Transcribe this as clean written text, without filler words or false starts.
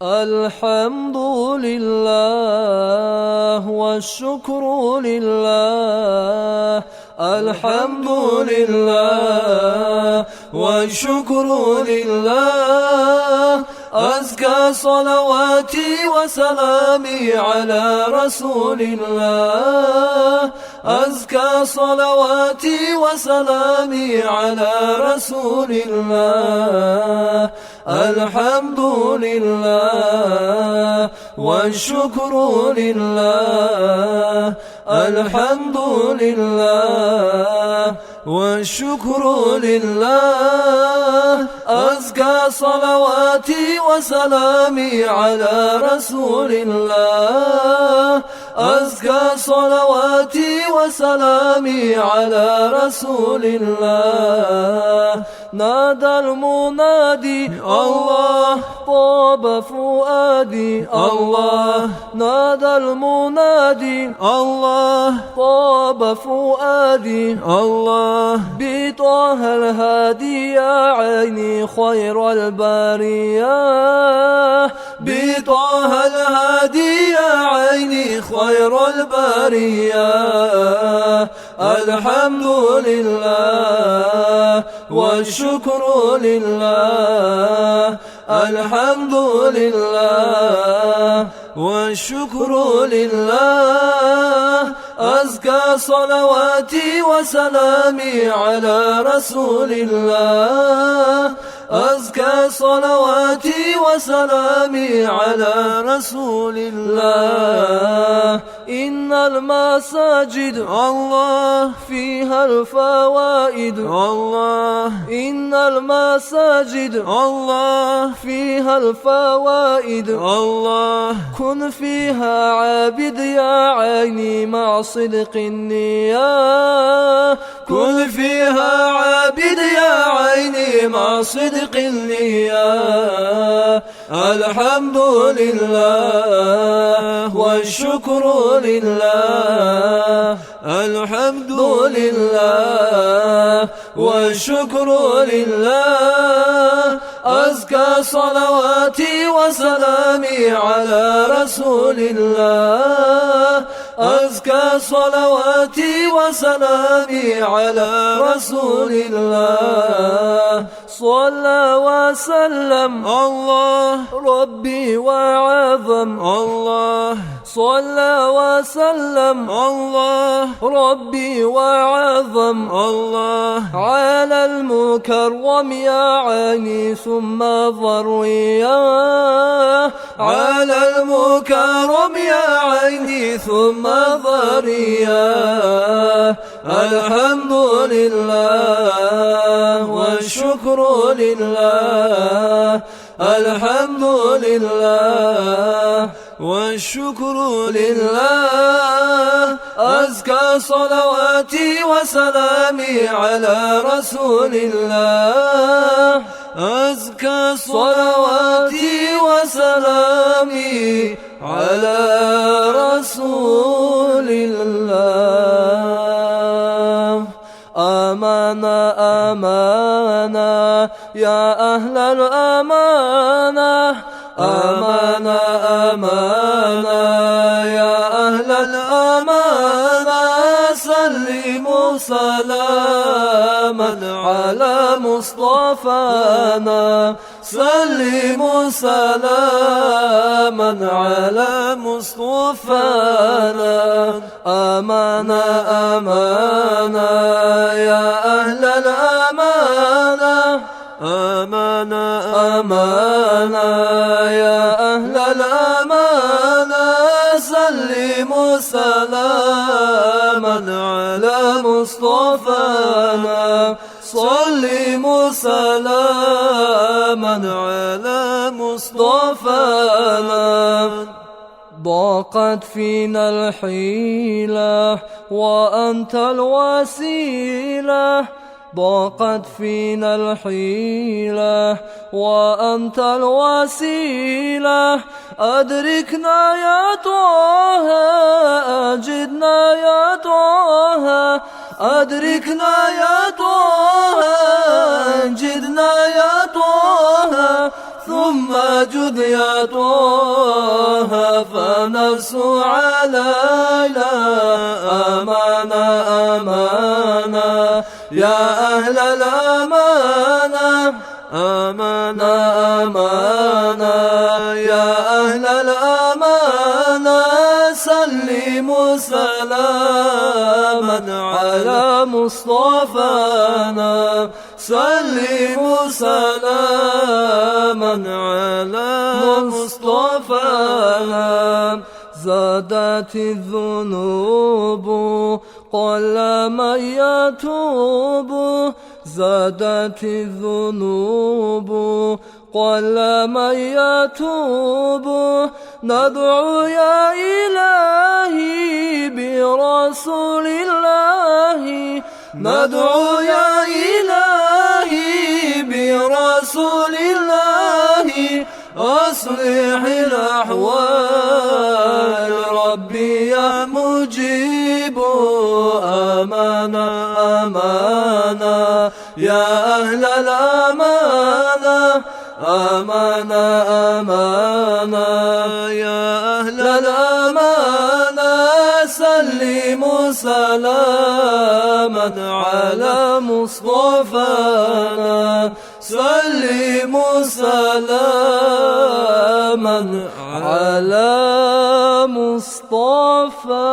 الحمد لله والشكر لله. الحمد لله والشكر لله. أزكى صلواتي وسلامي على رسول الله. أزكى صلواتي وسلامي على رسول الله. الحمد لله والشكر لله. الحمد لله والشكر لله. أزكى صلواتي وسلامي على رسول الله. أزكى صلواتي وسلامي على رسول الله. نادى المنادي الله طاب فؤادي الله. نادى المنادي الله طاب فؤادي الله. بطه الهادي يا عيني خير البرية. بطه الهادي يا عيني خير البرية. الحمد لله والشكر لله. الحمد لله والشكر لله. أزكى صلواتي وسلامي على رسول الله. أزكى صلواتي وسلامي على رسول الله. إن المساجد الله فيها الفوائد الله. إن المساجد الله فيها الفوائد الله. كن فيها عابد يا عيني مع صدق النية. كن فيها عابد يا عيني مع صدق النية. الحمد لله والشكر لله. الحمد لله والشكر لله. أزكى صلواتي وسلامي على رسول الله. أزكى صلواتي وسلامي على رسول الله. صلى وسلم الله ربي وعظم الله. صلى وسلم الله ربي وعظم الله. على المكرم يا عيني ثم ضريا. على المكرم يا عيني ثم ضريا. الحمد لله والشكر لله. الحمد لله والشكر لله. أزكى صلواتي وسلامي على رسول الله. أزكى صلواتي وسلامي على رسول الله. أمانة أمانة يا أهل الأمانة. أمانة أمانة يا أهل الأمانة. سلموا سلاما على مصطفانا. سلموا سلاما على مصطفانا. أمانة أمانة يا أهل الأمانة. أمانة أمانة يا أهل الأمانة. سلموا سلاما على مصطفانا. سلموا سلاما على مصطفانا. ضاقت فينا الحيلة وأنت الوسيلة. ضاقت فينا الحيلة وأنت الوسيلة. أدركنا يا طه أجدنا يا طه. أدركنا يا طه أجدنا يا طه. ثم جد يا طه فنفس علينا أمانة أمانة يا أهل الأمانة أمانة أمانة يا أهل الأمانة سلموا سلاما على مصطفانا سلموا سلاما على مصطفانا زادت الذنوب قل من يتوب زادت الذنوب قل من يتوب ندعو يا إلهي برسول الله ندعو يا إلهي برسول الله أصلح الأحوال ربي يا مجيب أمانة أمانة يا أهل الأمانة أمانة أمانة يا أهل الأمانة سلموا سلاما على مصطفانا سلموا سلاما على مصطفى